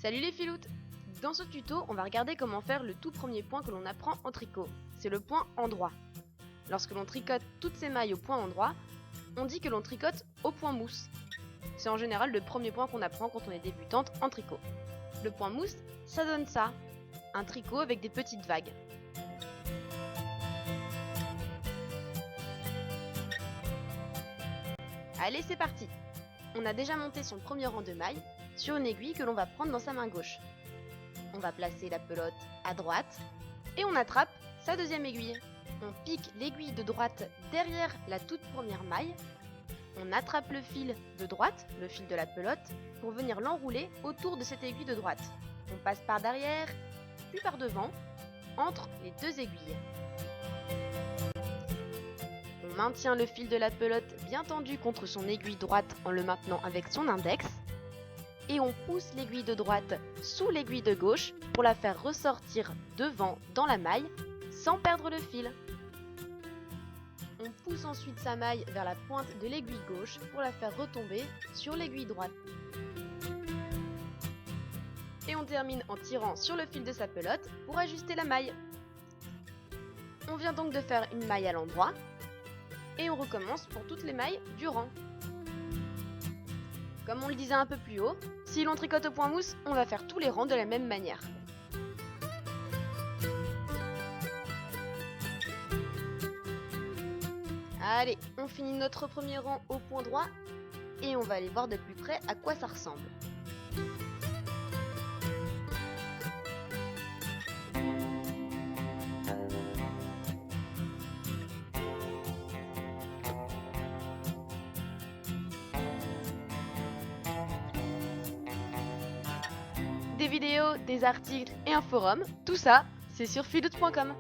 Salut les filoutes! Dans ce tuto, on va regarder comment faire le tout premier point que l'on apprend en tricot. C'est le point endroit. Lorsque l'on tricote toutes ces mailles au point endroit, on dit que l'on tricote au point mousse. C'est en général le premier point qu'on apprend quand on est débutante en tricot. Le point mousse, ça donne ça, un tricot avec des petites vagues. Allez, c'est parti! On a déjà monté son premier rang de mailles sur une aiguille que l'on va prendre dans sa main gauche. On va placer la pelote à droite et on attrape sa deuxième aiguille. On pique l'aiguille de droite derrière la toute première maille. On attrape le fil de droite, le fil de la pelote, pour venir l'enrouler autour de cette aiguille de droite. On passe par derrière, puis par devant, entre les deux aiguilles. On maintient le fil de la pelote bien tendu contre son aiguille droite en le maintenant avec son index. Et on pousse l'aiguille de droite sous l'aiguille de gauche pour la faire ressortir devant dans la maille sans perdre le fil. On pousse ensuite sa maille vers la pointe de l'aiguille gauche pour la faire retomber sur l'aiguille droite. Et on termine en tirant sur le fil de sa pelote pour ajuster la maille. On vient donc de faire une maille à l'endroit et on recommence pour toutes les mailles du rang. Comme on le disait un peu plus haut, si l'on tricote au point mousse, on va faire tous les rangs de la même manière. Allez, on finit notre premier rang au point droit et on va aller voir de plus près à quoi ça ressemble. Des vidéos, des articles et un forum, tout ça, c'est sur filoute.com.